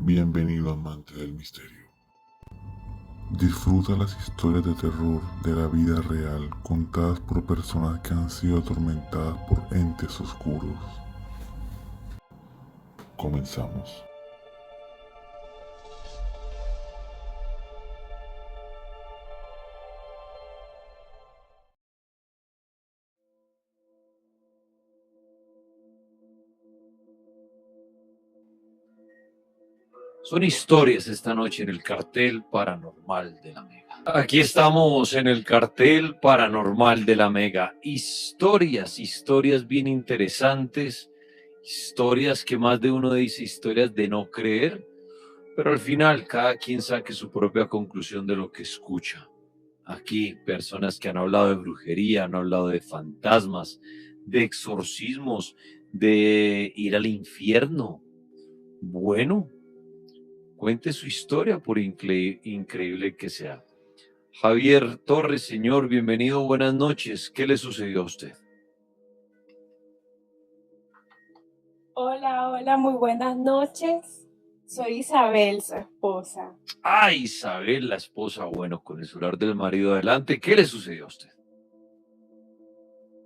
Bienvenido amante del misterio. Disfruta las historias de terror de la vida real contadas por personas que han sido atormentadas por entes oscuros. Comenzamos. Son historias esta noche en el cartel paranormal de la Mega. Aquí estamos en el cartel paranormal de la Mega. Historias bien interesantes, historias que más de uno dice, historias de no creer, pero al final cada quien saque su propia conclusión de lo que escucha. Aquí personas que han hablado de brujería, han hablado de fantasmas, de exorcismos, de ir al infierno. Bueno, cuente su historia por increíble que sea. Javier Torres, señor, bienvenido, buenas noches. ¿Qué le sucedió a usted? Hola, hola, muy buenas noches. Soy Isabel, su esposa. Ah, Isabel, la esposa, bueno, con el celular del marido adelante. ¿Qué le sucedió a usted?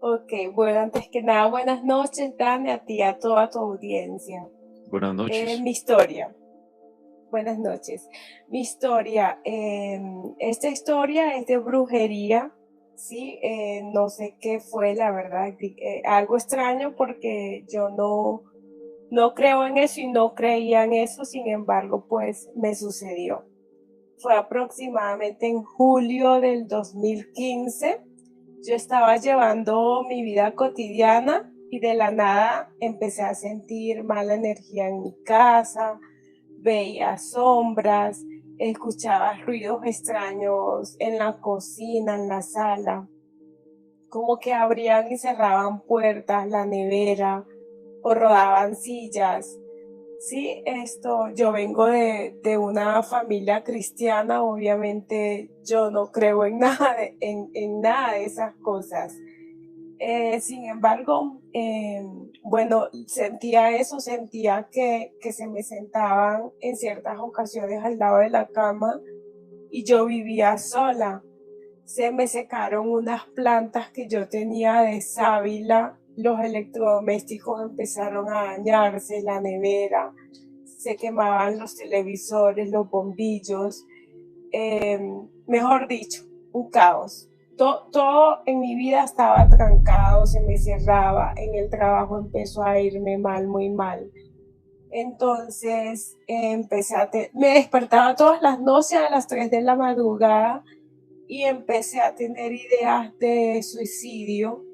Ok, bueno, antes que nada, buenas noches, Dani, a ti, a toda tu audiencia. Buenas noches. Mi historia. Buenas noches. Mi historia, esta historia es de brujería, ¿sí? No sé qué fue, la verdad, algo extraño porque yo no creo en eso y no creía en eso, sin embargo, pues me sucedió. Fue aproximadamente en julio del 2015. Yo estaba llevando mi vida cotidiana y de la nada empecé a sentir mala energía en mi casa, veía sombras, escuchaba ruidos extraños en la cocina, en la sala, como que abrían y cerraban puertas, la nevera o rodaban sillas. Sí, yo vengo de una familia cristiana, obviamente yo no creo en nada en nada de esas cosas. Sin embargo, bueno, sentía eso, sentía que se me sentaban en ciertas ocasiones al lado de la cama y yo vivía sola. Se me secaron unas plantas que yo tenía de sábila, los electrodomésticos empezaron a dañarse, la nevera, se quemaban los televisores, los bombillos, mejor dicho, un caos. Todo en mi vida estaba trancado, se me cerraba, en el trabajo empezó a irme mal, muy mal. Entonces me despertaba todas las noches a las 3 de la madrugada y empecé a tener ideas de suicidio,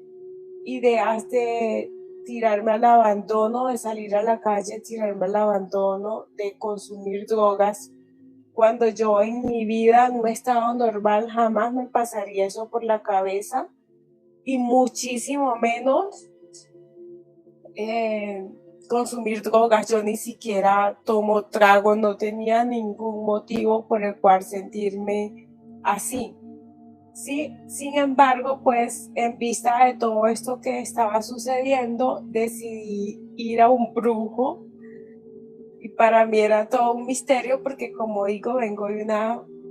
ideas de tirarme al abandono, de salir a la calle, tirarme al abandono, de consumir drogas. Cuando yo en mi vida, en un estado normal, jamás me pasaría eso por la cabeza y muchísimo menos consumir drogas. Yo ni siquiera tomo trago, no tenía ningún motivo por el cual sentirme así. Sí, sin embargo, pues en vista de todo esto que estaba sucediendo, decidí ir a un brujo y para mí era todo un misterio porque como digo,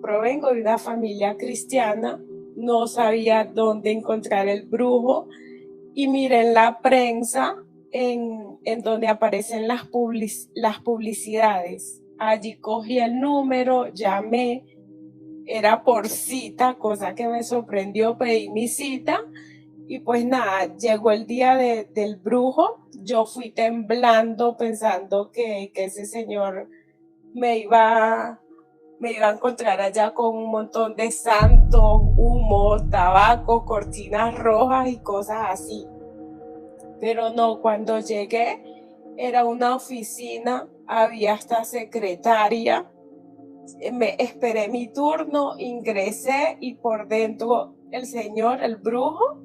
provengo de una familia cristiana, no sabía dónde encontrar el brujo y miré en la prensa en donde aparecen las publicidades. Allí cogí el número, llamé, era por cita, cosa que me sorprendió, pedí mi cita y pues nada, llegó el día del brujo, yo fui temblando pensando que ese señor me iba, me iba a encontrar allá con un montón de santos, humo, tabaco, cortinas rojas y cosas así. Pero no, cuando llegué era una oficina, había hasta secretaria, me esperé mi turno, ingresé y por dentro el señor, el brujo,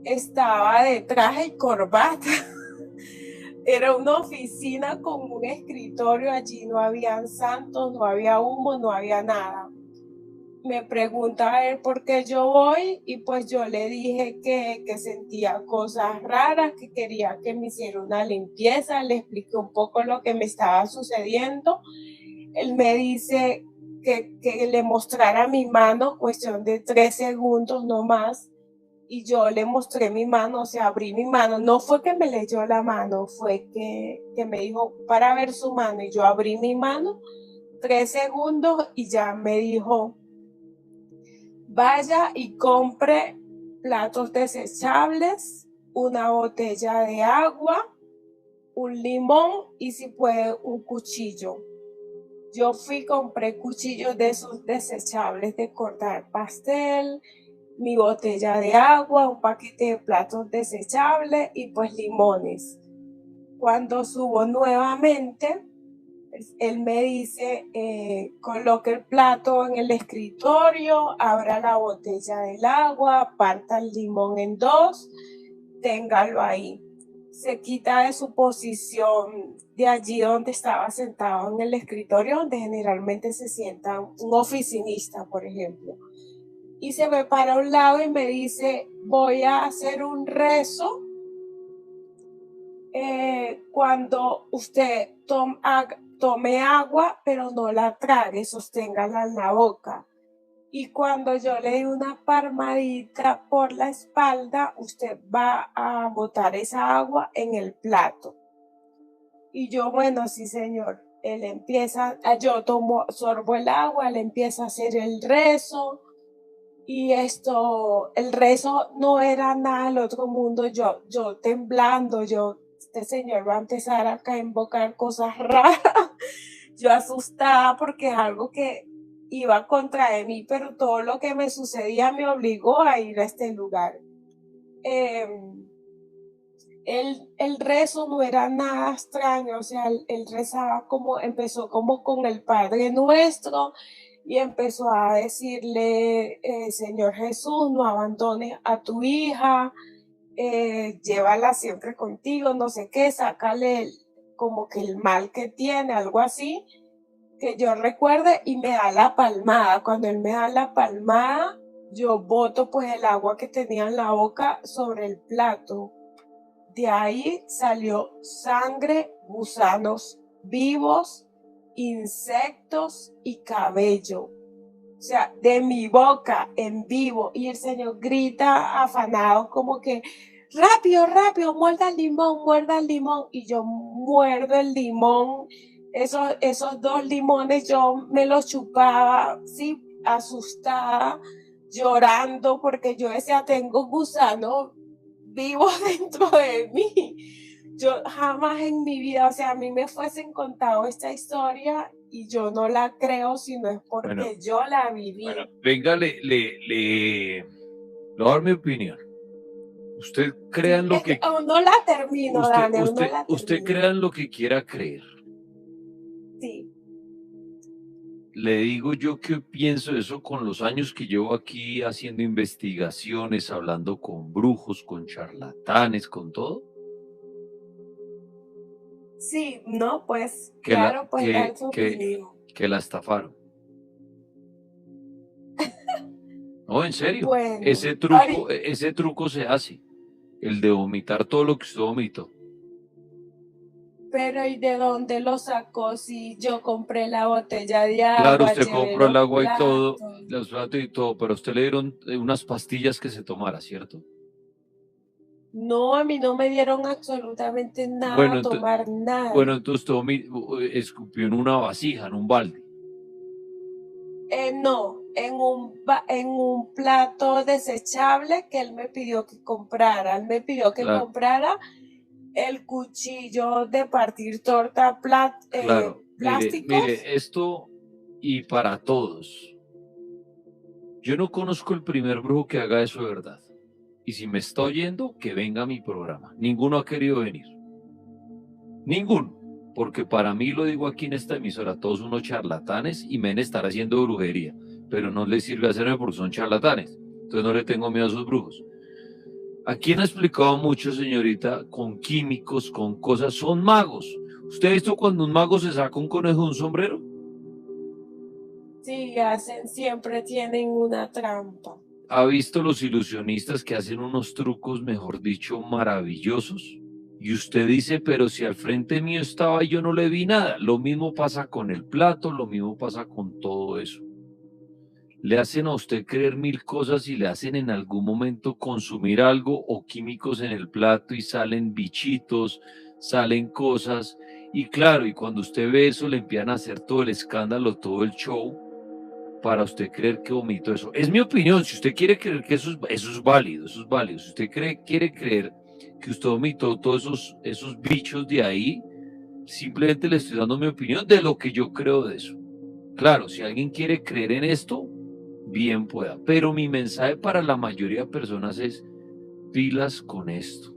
estaba de traje y corbata. Era una oficina con un escritorio, allí no habían santos, no había humo, no había nada. Me pregunta a él por qué yo voy y pues yo le dije que sentía cosas raras, que quería que me hiciera una limpieza, le expliqué un poco lo que me estaba sucediendo él me dice que le mostrara mi mano, cuestión de 3 segundos no más, y yo le mostré mi mano, o sea, abrí mi mano. No fue que me leyó la mano, fue que me dijo para ver su mano, y yo abrí mi mano 3 segundos y ya me dijo, vaya y compre platos desechables, una botella de agua, un limón y si puede un cuchillo. Yo fui, compré cuchillos de esos desechables de cortar pastel, mi botella de agua, un paquete de platos desechables y pues limones. Cuando subo nuevamente, él me dice, coloque el plato en el escritorio, abra la botella del agua, parta el limón en 2, téngalo ahí. Se quita de su posición de allí donde estaba sentado en el escritorio, donde generalmente se sienta un oficinista, por ejemplo. Y se me para a un lado y me dice, voy a hacer un rezo cuando usted tome agua, pero no la trague, sosténgala en la boca. Y cuando yo le di una palmadita por la espalda, usted va a botar esa agua en el plato. Y yo, bueno, sí, señor. Él empieza, yo sorbo el agua, él empieza a hacer el rezo. Y el rezo no era nada del otro mundo. Yo temblando, este señor va a empezar acá a invocar cosas raras. Yo asustada porque es algo que iba contra de mí, pero todo lo que me sucedía me obligó a ir a este lugar. El rezo no era nada extraño, o sea, él rezaba empezó como con el Padre Nuestro y empezó a decirle, Señor Jesús, no abandones a tu hija, llévala siempre contigo, no sé qué, sácale como que el mal que tiene, algo así, que yo recuerde, y me da la palmada. Cuando él me da la palmada, yo boto pues el agua que tenía en la boca sobre el plato. De ahí salió sangre, gusanos vivos, insectos y cabello. O sea, de mi boca en vivo. Y el Señor grita afanado como que, rápido, rápido, muerda el limón, muerda el limón. Y yo muerdo el limón. Esos 2 limones yo me los chupaba, sí, asustada, llorando, porque yo decía, tengo gusanos vivos dentro de mí. Yo jamás en mi vida, o sea, a mí me fuesen contado esta historia y yo no la creo, sino es porque yo la viví. Bueno, venga, le voy a dar mi opinión. Usted crea en lo que... Aún no la termino, Dani, aún no la termino. Usted crea en lo que quiera creer. Sí. Le digo yo que pienso eso con los años que llevo aquí haciendo investigaciones, hablando con brujos, con charlatanes, con todo. Sí, no, pues claro, pues dar su opinión. Que la estafaron. No, en serio. Bueno, ese truco se hace. El de vomitar todo lo que usted vomitó. Pero ¿y de dónde lo sacó si yo compré la botella de agua? Claro, usted compró el agua y todo, los platos y todo, pero a usted le dieron unas pastillas que se tomara, ¿cierto? No, a mí no me dieron absolutamente nada, tomar nada. Bueno, entonces usted escupió en una vasija, en un balde. No, en un plato desechable que él me pidió que comprara. Él me pidió que comprara el cuchillo de partir torta plásticos. Mire, esto y para todos. Yo no conozco el primer brujo que haga eso de verdad. Y si me está oyendo, que venga a mi programa. Ninguno ha querido venir. Ninguno. Porque para mí, lo digo aquí en esta emisora, todos unos charlatanes y me van a estar haciendo brujería. Pero no les sirve hacerme porque son charlatanes. Entonces no le tengo miedo a esos brujos. Aquí han explicado mucho, señorita, con químicos, con cosas, son magos. ¿Usted ha visto cuando un mago se saca un conejo de un sombrero? Sí, siempre tienen una trampa. ¿Ha visto los ilusionistas que hacen unos trucos, mejor dicho, maravillosos? Y usted dice, pero si al frente mío estaba y yo no le vi nada. Lo mismo pasa con el plato, lo mismo pasa con todo eso. Le hacen a usted creer mil cosas y le hacen en algún momento consumir algo o químicos en el plato y salen bichitos, salen cosas. Y claro, y cuando usted ve eso, le empiezan a hacer todo el escándalo, todo el show, para usted creer que vomitó eso. Es mi opinión. Si usted quiere creer que eso es válido, eso es válido. Si usted quiere creer que usted vomitó todos esos bichos de ahí, simplemente le estoy dando mi opinión de lo que yo creo de eso. Claro, si alguien quiere creer en esto, bien pueda. Pero mi mensaje para la mayoría de personas es pilas con esto.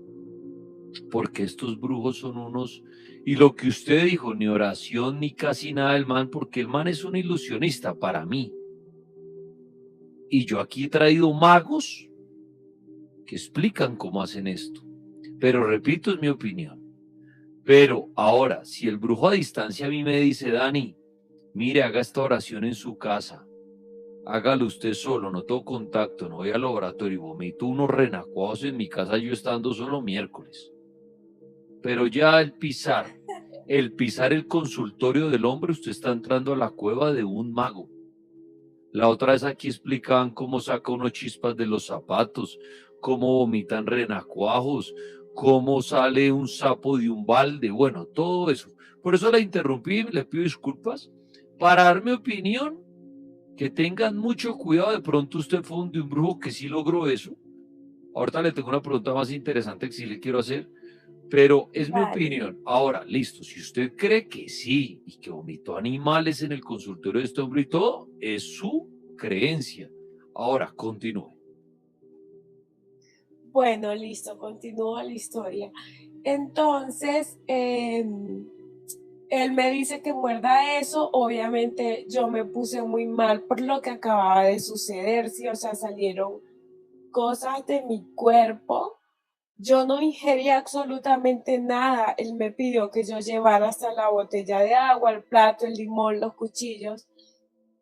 Porque estos brujos son unos... Y lo que usted dijo, ni oración ni casi nada del man, porque el man es un ilusionista para mí. Y yo aquí he traído magos que explican cómo hacen esto. Pero repito, es mi opinión. Pero ahora, si el brujo a distancia a mí me dice, Dani, mire, haga esta oración en su casa, hágalo usted solo, no tengo contacto, no voy al laboratorio y vomito unos renacuados en mi casa yo estando solo miércoles. Pero ya el pisar el consultorio del hombre, usted está entrando a la cueva de un mago. La otra vez aquí explicaban cómo saca unos chispas de los zapatos, cómo vomitan renacuajos, cómo sale un sapo de un balde, bueno, todo eso. Por eso la interrumpí, le pido disculpas, para dar mi opinión, que tengan mucho cuidado, de pronto usted fue un brujo que sí logró eso. Ahorita le tengo una pregunta más interesante que sí le quiero hacer, pero es mi Vale. opinión. Ahora, listo, si usted cree que sí y que vomitó animales en el consultorio de este hombre y todo, es su creencia. Ahora, continúe. Bueno, listo, continúa la historia. Entonces, él me dice que muerda eso. Obviamente yo me puse muy mal por lo que acababa de suceder, sí, o sea, salieron cosas de mi cuerpo. Yo no ingerí absolutamente nada. Él me pidió que yo llevara hasta la botella de agua, el plato, el limón, los cuchillos.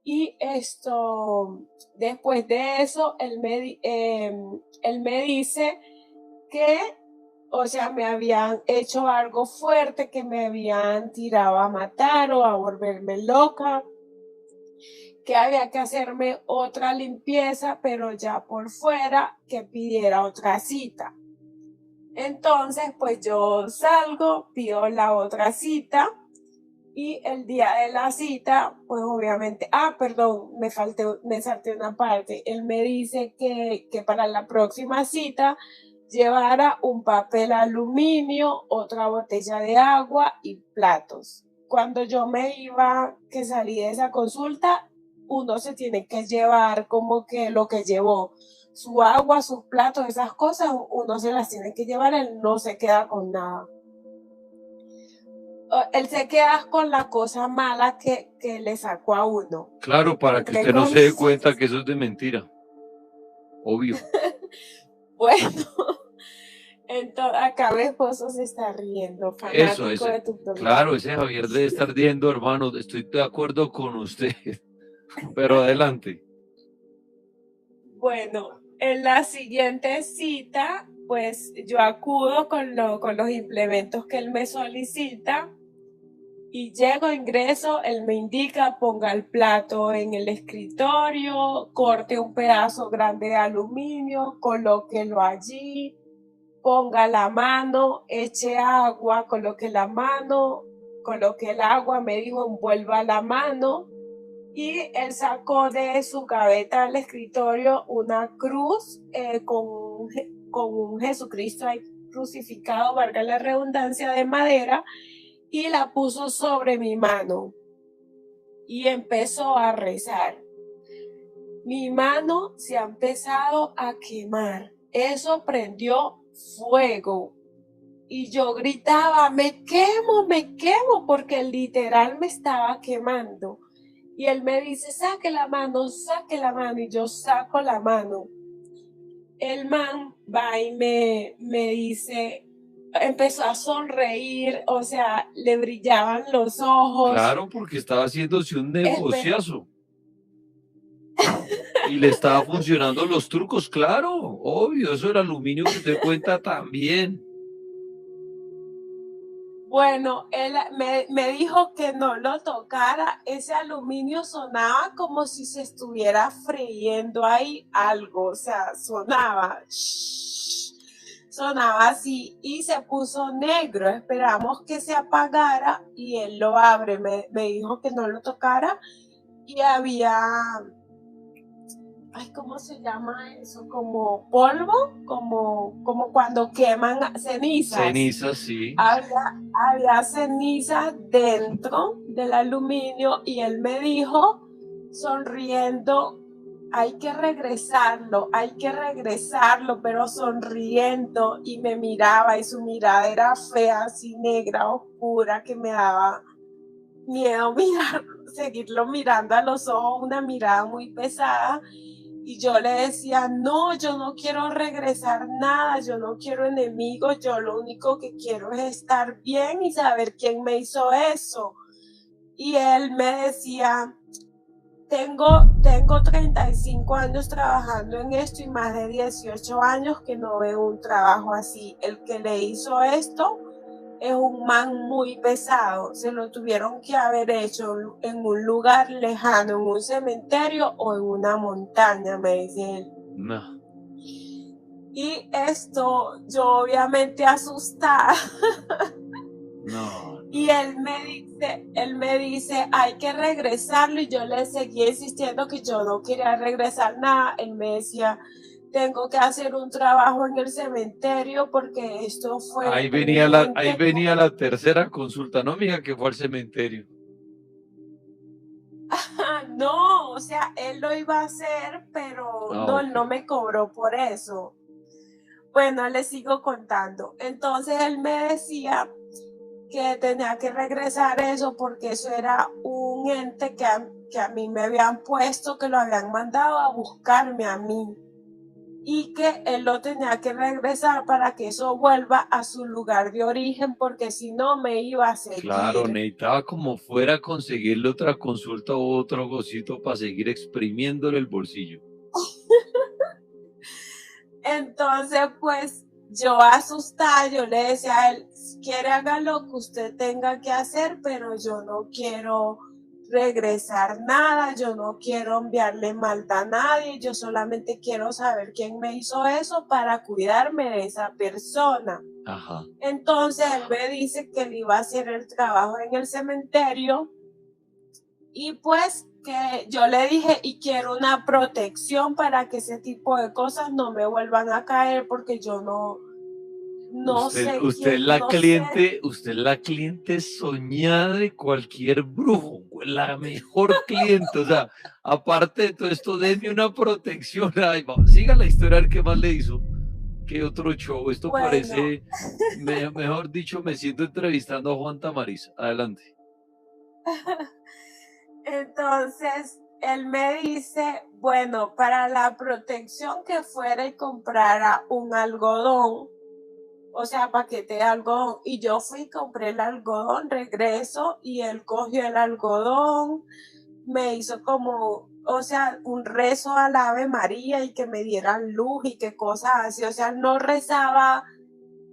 Y esto, después de eso, él me dice que, o sea, me habían hecho algo fuerte, que me habían tirado a matar o a volverme loca, que había que hacerme otra limpieza, pero ya por fuera, que pidiera otra cita. Entonces, pues yo salgo, pido la otra cita y el día de la cita, pues obviamente, perdón, me salté una parte. Él me dice que para la próxima cita llevara un papel aluminio, otra botella de agua y platos. Cuando yo me iba, que salí de esa consulta, uno se tiene que llevar como que lo que llevó, su agua, sus platos, esas cosas, uno se las tiene que llevar, él no se queda con nada. Él se queda con la cosa mala que le sacó a uno. Claro, para que usted no se dé cuenta que eso es de mentira. Obvio. Bueno, entonces acá mi esposo se está riendo, fanático Eso, de tu programa. claro, ese Javier debe estar riendo, hermano. Estoy de acuerdo con usted. Pero adelante. Bueno, en la siguiente cita, pues yo acudo con los implementos que él me solicita y llego, ingreso, él me indica, ponga el plato en el escritorio, corte un pedazo grande de aluminio, colóquelo allí, ponga la mano, eche agua, coloque la mano, coloque el agua, me dijo, envuelva la mano. Y él sacó de su gaveta del escritorio una cruz con un Jesucristo ahí crucificado, valga la redundancia, de madera, y la puso sobre mi mano y empezó a rezar. Mi mano se ha empezado a quemar. Eso prendió fuego. Y yo gritaba, me quemo, porque literal me estaba quemando. Y él me dice, saque la mano, y yo saco la mano. El man va y me dice, empezó a sonreír, o sea, le brillaban los ojos. Claro, porque estaba haciéndose un negociazo. Y le estaba funcionando los trucos, claro, obvio, eso era aluminio que usted cuenta también. Bueno, él me dijo que no lo tocara. Ese aluminio sonaba como si se estuviera friendo ahí algo, o sea, sonaba, sonaba así y se puso negro. Esperamos que se apagara y él lo abre. Me dijo que no lo tocara y había, ay, ¿cómo se llama eso? Como polvo, como cuando queman cenizas. Ceniza, sí. Había ceniza dentro del aluminio y él me dijo, sonriendo, hay que regresarlo, pero sonriendo, y me miraba y su mirada era fea, así negra, oscura, que me daba miedo mirar, seguirlo mirando a los ojos, una mirada muy pesada. Y yo le decía, no, yo no quiero regresar nada, yo no quiero enemigos, yo lo único que quiero es estar bien y saber quién me hizo eso. Y él me decía, tengo 35 años trabajando en esto y más de 18 años que no veo un trabajo así. El que le hizo esto es un man muy pesado, se lo tuvieron que haber hecho en un lugar lejano, en un cementerio o en una montaña, me dice él. No. Y esto, yo obviamente asustada. No. Y él me dice, hay que regresarlo, y yo le seguía insistiendo que yo no quería regresar nada. Él me decía, tengo que hacer un trabajo en el cementerio porque esto fue Ahí un ahí ente. venía la tercera consulta, no mija que fue al cementerio. No, o sea, él lo iba a hacer, pero Ah, no, ok. él no me cobró por eso. Bueno, le sigo contando. Entonces él me decía que tenía que regresar eso porque eso era un ente que a mí me habían puesto, que lo habían mandado a buscarme a mí, y que él lo tenía que regresar para que eso vuelva a su lugar de origen, porque si no me iba a Claro, seguir. necesitaba como fuera a conseguirle otra consulta o otro gocito para seguir exprimiéndole el bolsillo. Entonces, pues yo asustada, yo le decía a él, si quiere haga lo que usted tenga que hacer, pero yo no quiero regresar nada, yo no quiero enviarle maldad a nadie, yo solamente quiero saber quién me hizo eso para cuidarme de esa persona. Ajá. Entonces él me dice que él iba a hacer el trabajo en el cementerio, y pues que yo le dije, y quiero una protección para que ese tipo de cosas no me vuelvan a caer, porque yo no sé quién, no sé. Usted es la cliente soñada de cualquier brujo, la mejor cliente. O sea, aparte de todo esto, denme una protección. Ay, vamos, siga la historia, a ver qué más le hizo. ¿Qué otro show? Esto Bueno, parece, mejor dicho, me siento entrevistando a Juan Tamariz. Adelante. entonces él me dice, bueno, para la protección, que fuera y comprara un algodón, o sea, paquete de algodón. Y yo fui y compré el algodón, regreso, y él cogió el algodón, me hizo como, o sea, un rezo al Ave María y que me dieran luz y que cosas así. O sea, no rezaba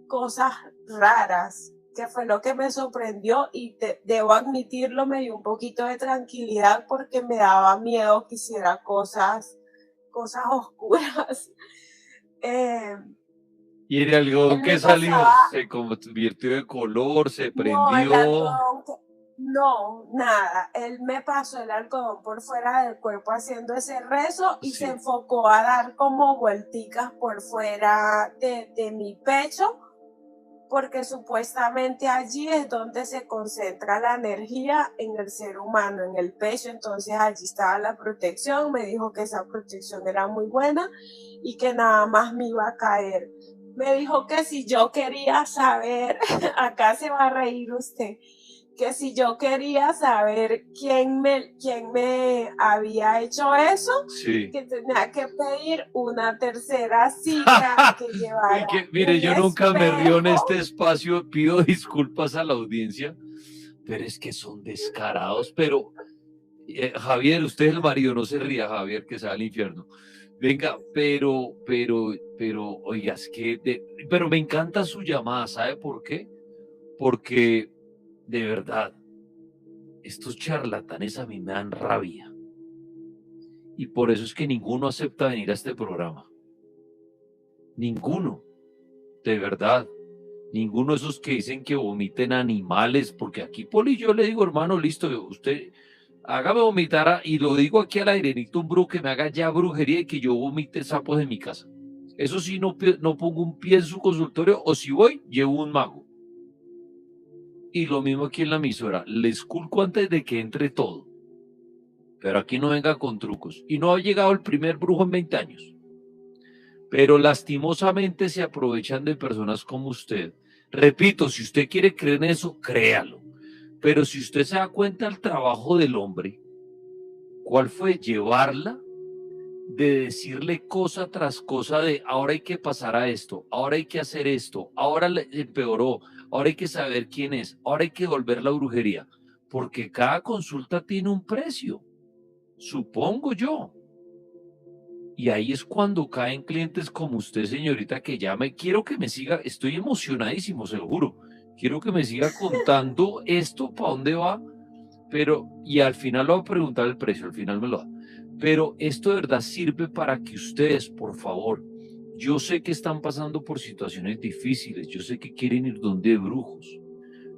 cosas raras, que fue lo que me sorprendió, y debo admitirlo, me dio un poquito de tranquilidad porque me daba miedo que hiciera cosas oscuras. Eh, Y el algodón él que me salió pasaba. se convirtió de color, se No, el prendió. algodón, no, nada. Él me pasó el algodón por fuera del cuerpo haciendo ese rezo y se Sí. enfocó a dar como vuelticas por fuera de mi pecho, porque supuestamente allí es donde se concentra la energía en el ser humano, en el pecho. Entonces allí estaba la protección. Me dijo que esa protección era muy buena y que nada más me iba a caer. Me dijo que si yo quería saber, acá se va a reír usted, que si yo quería saber quién me había hecho eso, Sí. que tenía que pedir una tercera silla que Uy, llevara que, mire, un yo nunca me río en espejo. este espacio, pido disculpas a la audiencia, pero es que son descarados. Pero Javier, usted es el marido, no se ría, Javier, que se va al infierno. Venga, pero, oiga, pero me encanta su llamada, ¿sabe por qué? porque de verdad, estos charlatanes a mí me dan rabia. Y por eso es que ninguno acepta venir a este programa. Ninguno, de verdad. Ninguno de esos que dicen que vomiten animales, porque aquí Poli yo le digo, hermano, listo, usted hágame vomitar, y lo digo aquí al aire, necesito un brujo que me haga ya brujería y que yo vomite sapos en mi casa. Eso sí, no pongo un pie en su consultorio, o si voy, llevo un mago. Y lo mismo aquí en la emisora, les culco antes de que entre todo. Pero aquí no venga con trucos. Y no ha llegado el primer brujo en 20 años. Pero lastimosamente se aprovechan de personas como usted. Repito, si usted quiere creer en eso, créalo. Pero si usted se da cuenta del trabajo del hombre, ¿cuál fue? Llevarla, de decirle cosa tras cosa de ahora hay que pasar a esto, ahora hay que hacer esto, ahora le empeoró, ahora hay que saber quién es, ahora hay que volver la brujería. Porque cada consulta tiene un precio, supongo yo. Y ahí es cuando caen clientes como usted, señorita, que llama y quiero que me siga, estoy emocionadísimo, se lo juro. Quiero que me siga contando esto, para dónde va, pero, y al final lo va a preguntar el precio, al final me lo da. Pero esto de verdad sirve para que ustedes, por favor, yo sé que están pasando por situaciones difíciles, yo sé que quieren ir donde brujos,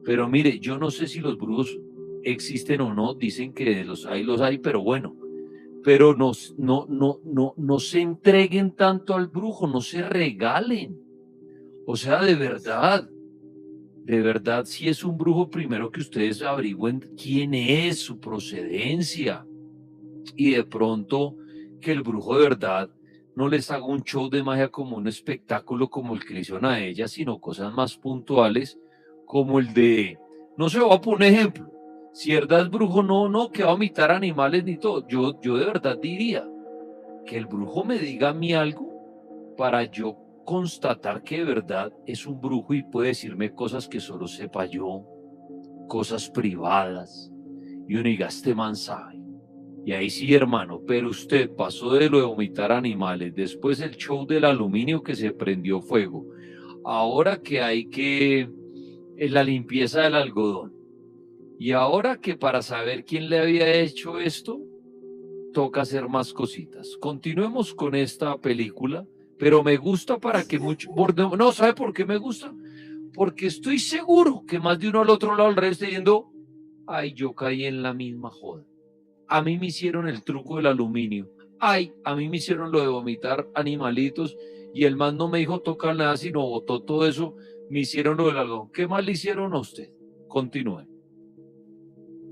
pero mire, yo no sé si los brujos existen o no, dicen que los hay, pero bueno, pero no se entreguen tanto al brujo, no se regalen. O sea, de verdad, si es un brujo, primero que ustedes averigüen quién es, su procedencia, y de pronto que el brujo de verdad no les haga un show de magia como un espectáculo como el que le hicieron a ella, sino cosas más puntuales como el de, no sé, voy a poner un ejemplo, si verdad es brujo, no, que va a imitar animales ni todo, yo de verdad diría que el brujo me diga a mí algo para yo constatar que de verdad es un brujo y puede decirme cosas que solo sepa yo, cosas privadas, y uno diga, este man sabe. Y ahí sí, hermano, pero usted pasó de lo de vomitar animales, después el show del aluminio que se prendió fuego, ahora que hay que la limpieza del algodón, y ahora que para saber quién le había hecho esto, toca hacer más cositas. Continuemos con esta película, pero me gusta para que mucho, no, ¿sabe por qué me gusta? Porque estoy seguro que más de uno al otro lado del red está diciendo, ay, yo caí en la misma joda. A mí me hicieron el truco del aluminio. Ay, a mí me hicieron lo de vomitar animalitos y el man no me dijo tocar nada, sino botó todo eso. Me hicieron lo del algodón. ¿Qué más le hicieron a usted? Continúe.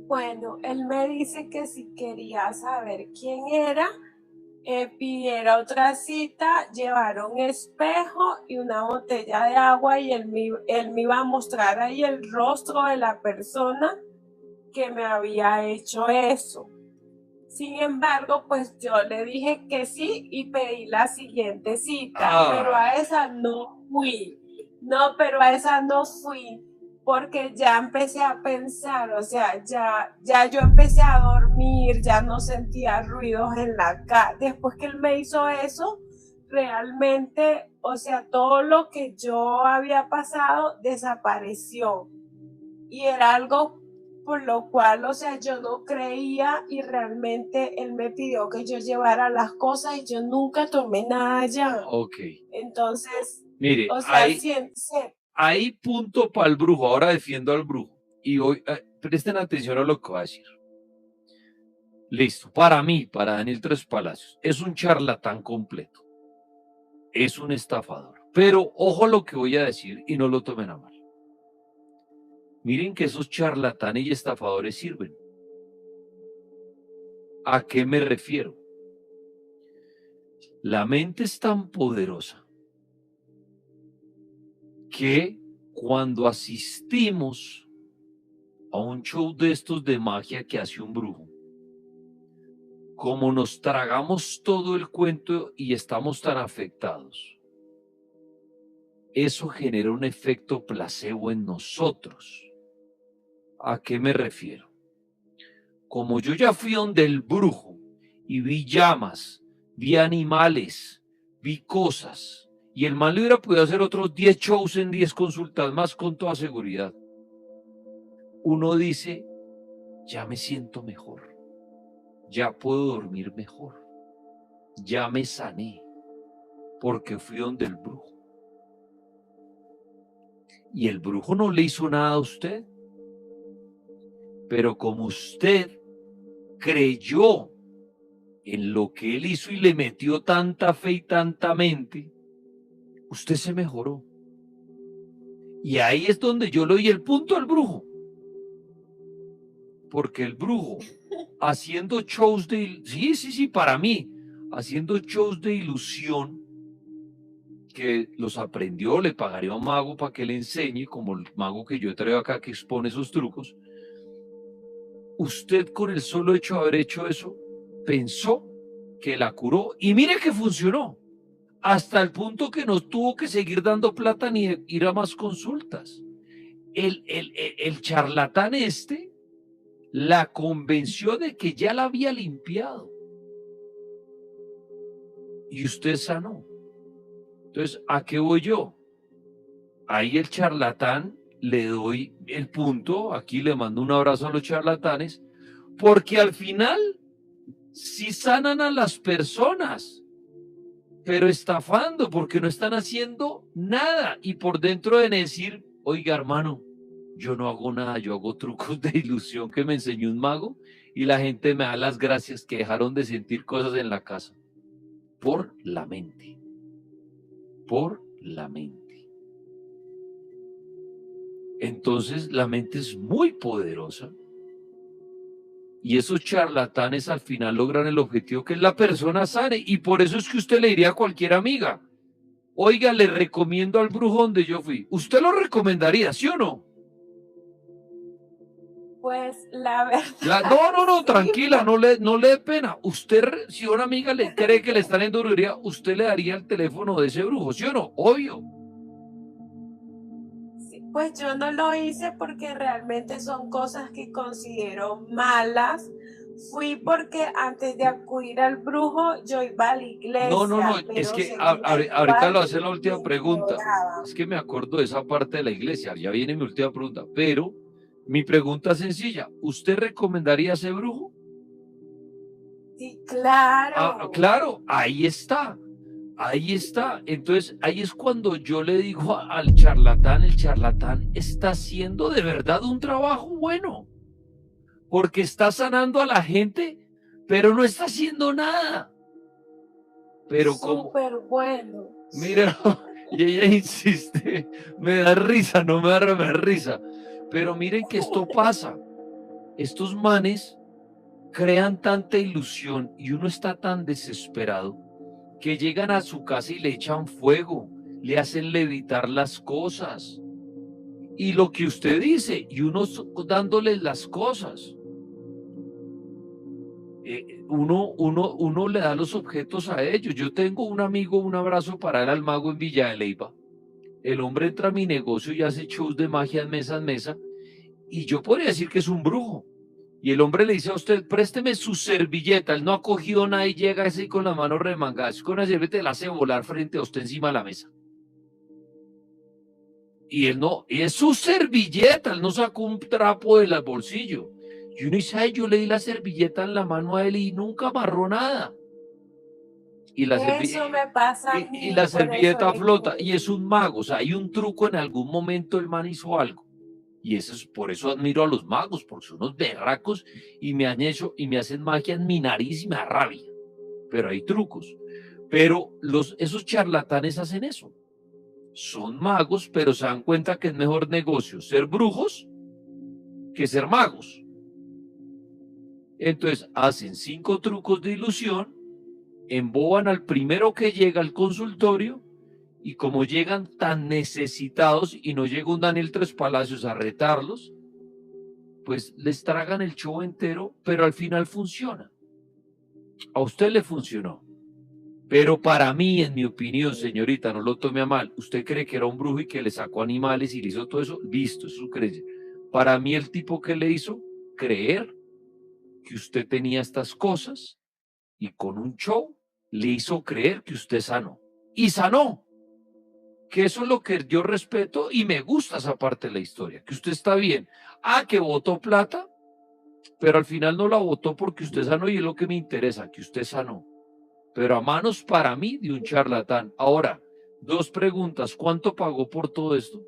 Bueno, él me dice que si quería saber quién era, pidiera otra cita, llevar un espejo y una botella de agua y él me iba a mostrar ahí el rostro de la persona que me había hecho eso. Sin embargo, pues yo le dije que sí y pedí la siguiente cita, pero a esa no fui. No, pero a esa no fui porque ya empecé a pensar, o sea, ya yo empecé a dormir, ya no sentía ruidos en la casa. Después que él me hizo eso, realmente, o sea, todo lo que yo había pasado desapareció. Y era algo por lo cual, o sea, yo no creía y realmente él me pidió que yo llevara las cosas y yo nunca tomé nada allá. Ok. Entonces, mire, o sea, hay punto para el brujo. Ahora defiendo al brujo. Y hoy, presten atención a lo que voy a decir. Listo. Para mí, para Daniel Tres Palacios, es un charlatán completo. Es un estafador. Pero ojo lo que voy a decir y no lo tomen a mal. Miren que esos charlatanes y estafadores sirven. ¿A qué me refiero? La mente es tan poderosa que cuando asistimos a un show de estos de magia que hace un brujo, como nos tragamos todo el cuento y estamos tan afectados, eso genera un efecto placebo en nosotros. ¿A qué me refiero? Como yo ya fui donde el brujo y vi llamas, vi animales, vi cosas, y el man le hubiera podido hacer otros 10 shows en 10 consultas más con toda seguridad. uno dice, ya me siento mejor, ya puedo dormir mejor, ya me sané, porque fui donde el brujo. Y el brujo no le hizo nada a usted, pero como usted creyó en lo que él hizo y le metió tanta fe y tanta mente, usted se mejoró. Y ahí es donde yo le doy el punto al brujo. Porque el brujo, haciendo shows de... Sí, para mí, haciendo shows de ilusión, que los aprendió, le pagaría a un mago para que le enseñe, como el mago que yo traigo acá que expone esos trucos. Usted con el solo hecho de haber hecho eso, pensó que la curó y mire que funcionó, hasta el punto que no tuvo que seguir dando plata ni ir a más consultas. El charlatán la convenció de que ya la había limpiado y usted sanó. Entonces, ¿a qué voy yo? Ahí el charlatán le doy el punto, aquí le mando un abrazo a los charlatanes, porque al final sí sanan a las personas, pero estafando porque no están haciendo nada y por dentro de decir, oiga hermano, yo no hago nada, yo hago trucos de ilusión que me enseñó un mago y la gente me da las gracias que dejaron de sentir cosas en la casa por la mente, por la mente. Entonces la mente es muy poderosa y esos charlatanes al final logran el objetivo que es la persona sane y por eso es que usted le diría a cualquier amiga, oiga, le recomiendo al brujo donde yo fui. ¿Usted lo recomendaría, sí o no? Pues la verdad, No, sí, tranquila, no le dé pena. Usted, si una amiga le cree que le están en brujería, usted le daría el teléfono de ese brujo, ¿sí o no? Obvio. sí, pues yo no lo hice porque realmente son cosas que considero malas. Fui porque antes de acudir al brujo yo iba a la No, iglesia, es pero que seguía ahorita lo igual hace la y me última pregunta. ignoraban. Es que me acuerdo de esa parte de la iglesia, ya viene mi última pregunta, pero mi pregunta es sencilla. ¿Usted recomendaría a ese brujo? Sí, Ah, claro. claro, ahí está. Ahí está. Entonces, ahí es cuando yo le digo al charlatán, el charlatán está haciendo de verdad un trabajo bueno, porque está sanando a la gente, pero no está haciendo nada. Pero como, Súper bueno. mira, y ella insiste, me da risa, no me da risa. Pero miren que esto pasa. Estos manes crean tanta ilusión y uno está tan desesperado que llegan a su casa y le echan fuego, le hacen levitar las cosas. Y lo que usted dice, y uno dándoles las cosas. Uno le da los objetos a ellos. Yo tengo un amigo, un abrazo para él al mago en Villa de Leyva. El hombre entra a mi negocio y hace shows de magia en mesa, y yo podría decir que es un brujo. Y el hombre le dice a usted, présteme su servilleta. Él no ha cogido nada y llega así con las manos remangadas. Con la servilleta la hace volar frente a usted encima de la mesa. Y él no, es su servilleta, él no sacó un trapo del bolsillo. Y uno dice, ay, yo le di la servilleta en la mano a él y nunca amarró nada. Y la, Eso me pasa a y mí, la por eso servilleta le flota. Y cuento. es un mago, o sea, hay un truco en algún momento el man hizo algo. Y eso es, por eso admiro a los magos, porque son unos berracos y me han hecho y me hacen magia en mi nariz y me da rabia. Pero hay trucos. Pero esos charlatanes hacen eso. Son magos, pero se dan cuenta que es mejor negocio ser brujos que ser magos. Entonces hacen 5 trucos de ilusión, emboban al primero que llega al consultorio y como llegan tan necesitados y no llega un Daniel Tres Palacios a retarlos, pues les tragan el show entero, pero al final funciona. A usted le funcionó. Pero para mí, en mi opinión, señorita, no lo tome a mal. Usted cree que era un brujo y que le sacó animales y le hizo todo eso. Listo, eso es su creencia. Para mí, el tipo que le hizo creer que usted tenía estas cosas y con un show le hizo creer que usted sanó. Y sanó. que eso es lo que yo respeto y me gusta esa parte de la historia, que usted está bien. Que votó plata, pero al final no la votó porque usted sanó y es lo que me interesa, que usted sanó. Pero a manos para mí de un charlatán. Ahora, dos preguntas. ¿Cuánto pagó por todo esto?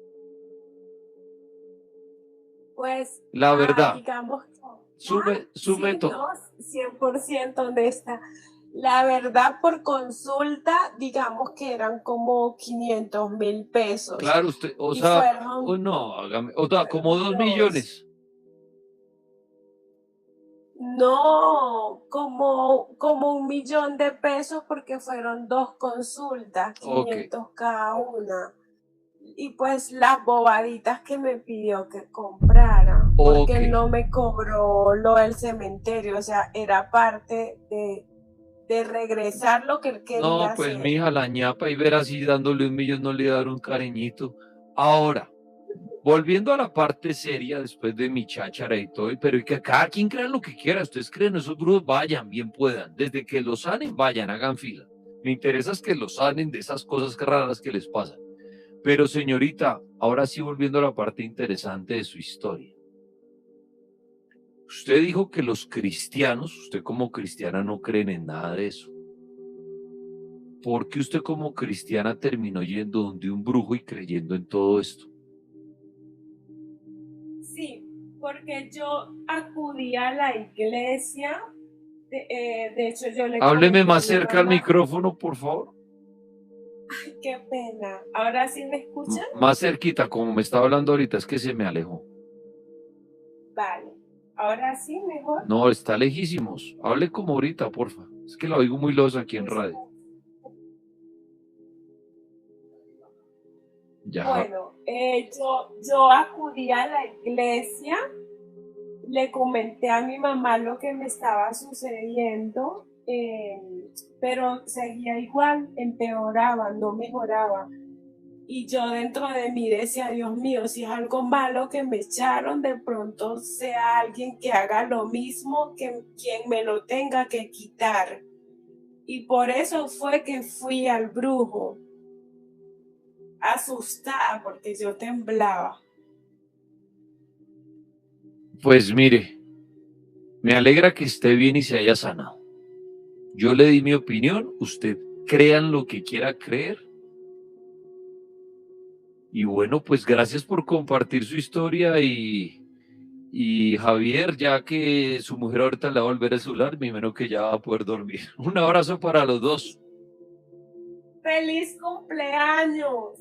Pues, La verdad, digamos, sume sí, todo. no, 100% honesta. La verdad, por consulta, digamos que eran como 500.000 pesos Claro, usted, o y sea, fueron, no, hágame, o sea, como fueron 2 dos. millones. No, como 1.000.000 de pesos porque fueron dos consultas, Ok, 500 cada una. Y pues las bobaditas que me pidió que comprara, porque ok. él no me cobró lo del cementerio, o sea, era parte de regresar lo que él No, quería pues hacer. mija, la ñapa y ver así dándole 1 millón no le va a dar un cariñito. Ahora, volviendo a la parte seria después de mi cháchara y todo, pero y que cada quien crea lo que quiera, ustedes creen esos brujos, vayan, bien puedan, desde que los sanen, vayan, hagan fila. Me interesa es que los sanen de esas cosas raras que les pasan. Pero señorita, ahora sí volviendo a la parte interesante de su historia. Usted dijo que los cristianos, usted como cristiana no creen en nada de eso. ¿Por qué usted como cristiana terminó yendo donde un brujo y creyendo en todo esto? Sí, porque yo acudí a la iglesia, de hecho yo le Hábleme comenté a más mi cerca al mamá, micrófono, por favor. qué pena, ¿ahora sí me escuchan? Más cerquita, como me estaba hablando ahorita, es que se me alejó. Vale, ahora sí mejor. No, está lejísimos. Hable como ahorita, porfa. Es que la oigo muy losa aquí en Es- radio. Ya. Bueno, yo acudí a la iglesia, le comenté a mi mamá lo que me estaba sucediendo, pero seguía igual, empeoraba, no mejoraba. Y yo dentro de mí decía, Dios mío, si es algo malo que me echaron, de pronto sea alguien que haga lo mismo, que quien me lo tenga que quitar. Y por eso fue que fui al brujo, asustada porque yo temblaba. Pues mire, me alegra que esté bien y se haya sanado. Yo le di mi opinión, usted crean lo que quiera creer. Y bueno, pues gracias por compartir su historia y Javier, ya que su mujer ahorita le va a volver el celular, me imagino que ya va a poder dormir. Un abrazo para los dos. ¡Feliz cumpleaños!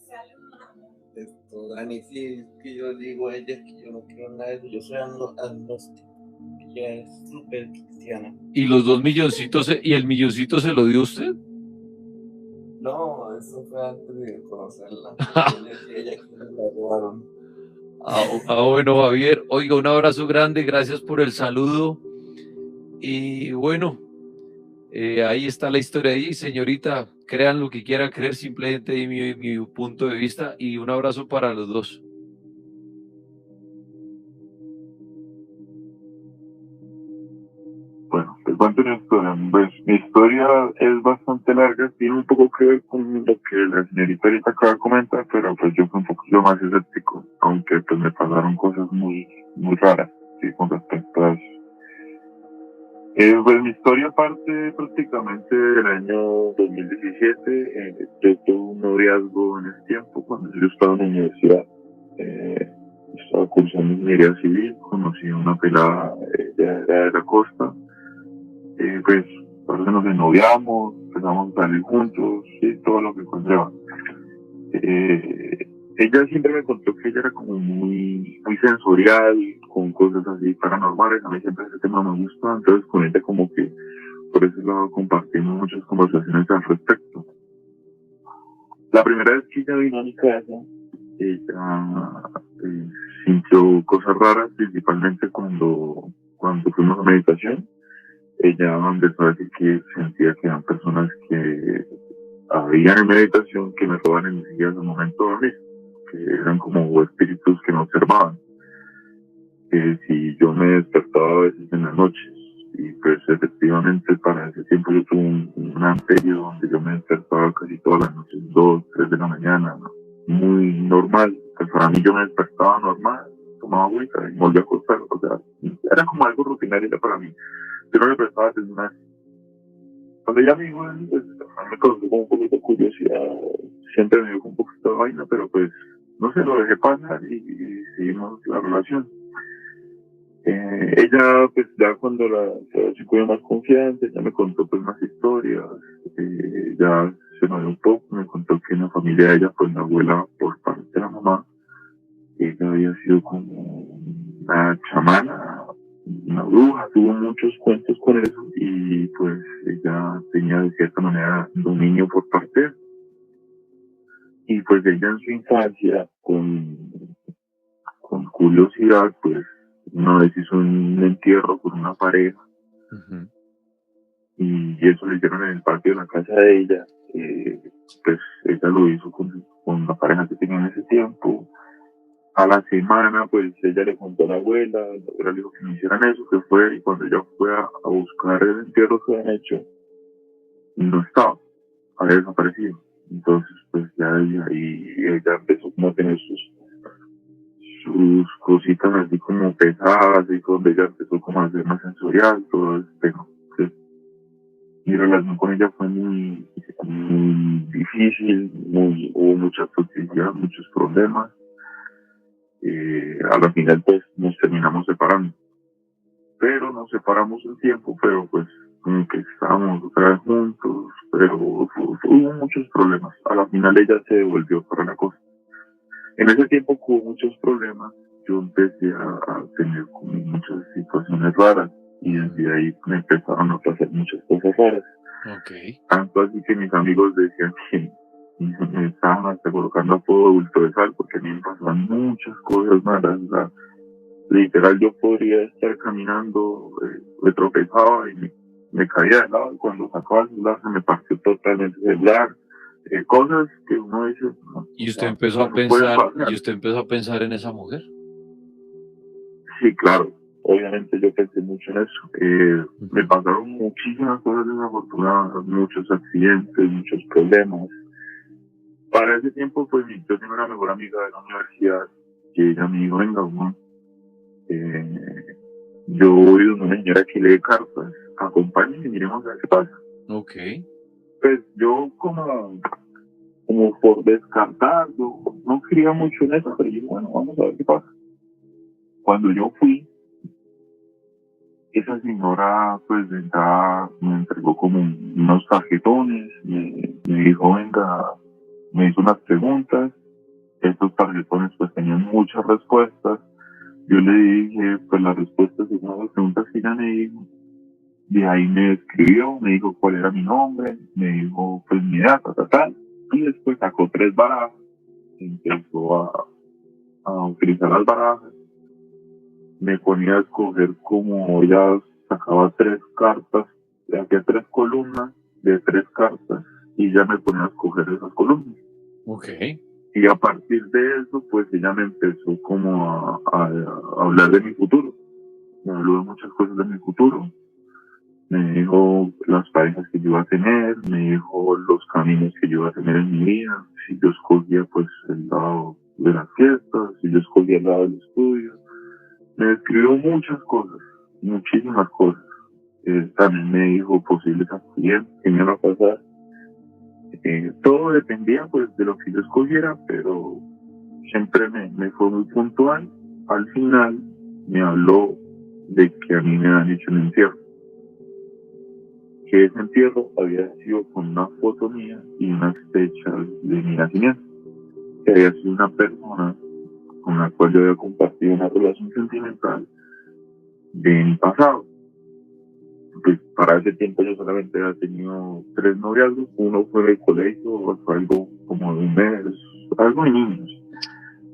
Saludos. Esto, Dani, sí, es que yo digo a ella que yo no quiero nada de eso, yo soy agnóstico. Ella es súper cristiana. ¿Y los 2 milloncitos y el milloncito se lo dio usted? No, eso fue antes de conocerla. Yo le decía a ella que me la robaron. Bueno, Javier, oiga, un abrazo grande, gracias por el saludo. Y bueno, ahí está la historia ahí, señorita. Crean lo que quieran creer, simplemente di mi punto de vista y un abrazo para los dos. Bueno, te cuento una historia. Pues mi historia es bastante larga, tiene un poco que ver con lo que la señorita ahorita acaba de comentar, pero pues yo fui un poquito más escéptico, aunque pues me pasaron cosas muy, muy raras, sí, con respecto a eso. Pues mi historia parte prácticamente del año 2017. Yo tuve un noviazgo en ese tiempo, cuando yo estaba en la universidad. Estaba cursando ingeniería civil, conocí a una pelada de la costa. Pues entonces nos ennoviamos, empezamos a salir juntos y todo lo que conlleva. Ella siempre me contó que ella era como muy, muy sensorial, con cosas así paranormales. A mí siempre ese tema me gustó, entonces con ella como que por ese lado compartimos muchas conversaciones al respecto. La primera vez que ella vino a mi casa, ella sintió cosas raras, principalmente cuando fuimos a meditación. Ella empezó a decir que sentía que eran personas que habían en meditación que me robaban energías al momento de dormir, que eran como espíritus que me observaban, que si yo me despertaba a veces en las noches y pues efectivamente para ese tiempo yo tuve un amperio donde yo me despertaba casi todas las noches, 2, 3 de la mañana, ¿no? Muy normal, pues para mí yo me despertaba normal, tomaba agüita y me volvía a acostar, o sea, era como algo rutinario ya para mí, yo no le prestaba atención a eso. Cuando ya me dijo, pues me causó como un poquito de curiosidad, siempre me dio un poquito de vaina, pero pues no sé, lo dejé pasar y seguimos la relación. Ella, pues ya cuando se cogió más confianza, ya me contó pues más historias, ya se me dio un poco, me contó que en la familia de ella, pues la abuela por parte de la mamá, ella había sido como una chamana, una bruja, tuvo muchos cuentos con eso y pues ella tenía de cierta manera dominio por parte de él. Y pues ella en su infancia, con curiosidad, pues una vez hizo un entierro con una pareja y eso lo hicieron en el patio de la casa de ella. Pues ella lo hizo con la pareja que tenía en ese tiempo. A la semana, pues ella le contó a la abuela le dijo que no hicieran eso, que fue, y cuando ella fue a buscar el entierro que habían hecho, no estaba, había desaparecido. Entonces, pues ya de ahí ella empezó como a tener sus cositas así como pesadas, y donde ella empezó como a ser más sensorial, todo eso, pero pues, mi relación con ella fue muy difícil, hubo mucha toxicidad, muchos problemas. A la final pues nos terminamos separando, pero nos separamos un tiempo, pero pues como que estábamos otra vez juntos, pero hubo muchos problemas. A la final ella se devolvió para la costa. En ese tiempo que hubo muchos problemas, yo empecé a tener como muchas situaciones raras y desde ahí me empezaron a pasar muchas cosas raras. Tanto así que mis amigos decían que me estaban hasta colocando apodo de bulto de sal porque a mí me pasaban muchas cosas malas. O sea, literal yo podría estar caminando, me tropezaba y me caía de lado y cuando sacaba el celular se me partió totalmente el celular. Cosas que uno dice no, ¿Y usted no, empezó a no pueden pensar, pasar. y usted empezó a pensar en esa mujer? Sí, claro. Obviamente yo pensé mucho en eso. Me pasaron muchísimas cosas desafortunadas, muchos accidentes, muchos problemas. Para ese tiempo, pues yo tenía una mejor amiga de la universidad que ella me dijo, venga, Juan, yo voy de una señora que lee cartas, acompáñenme y miremos a ver qué pasa. Pues yo como por descartar, yo no creía mucho en eso, pero yo, bueno, vamos a ver qué pasa. Cuando yo fui, esa señora pues de entrada me entregó como unos tarjetones, me dijo, venga, me hizo unas preguntas, estos tarjetones pues tenían muchas respuestas, yo le dije pues las respuestas de una de las preguntas que ella me dijo, de ahí me escribió, me dijo cuál era mi nombre, me dijo pues mi edad, y después sacó 3 barajas, empezó a utilizar las barajas, me ponía a escoger como ella sacaba 3 cartas, hacía 3 columnas de 3 cartas y ya me ponía a escoger esas columnas. Y a partir de eso, pues ella me empezó como a hablar de mi futuro. Me habló de muchas cosas de mi futuro. Me dijo las parejas que yo iba a tener, me dijo los caminos que yo iba a tener en mi vida, si yo escogía pues el lado de las fiestas, si yo escogía el lado del estudio. Me describió muchas cosas, muchísimas cosas. También me dijo posibles accidentes que me iban a pasar. Todo dependía pues de lo que yo escogiera, pero siempre me fue muy puntual. Al final me habló de que a mí me habían hecho un entierro. Que ese entierro había sido con una foto mía y unas fechas de mi nacimiento. Que había sido una persona con la cual yo había compartido una relación sentimental de mi pasado. Pues para ese tiempo yo solamente había tenido 3 noviazgos, uno fue de colegio, otro algo como de un mes, algo de niños.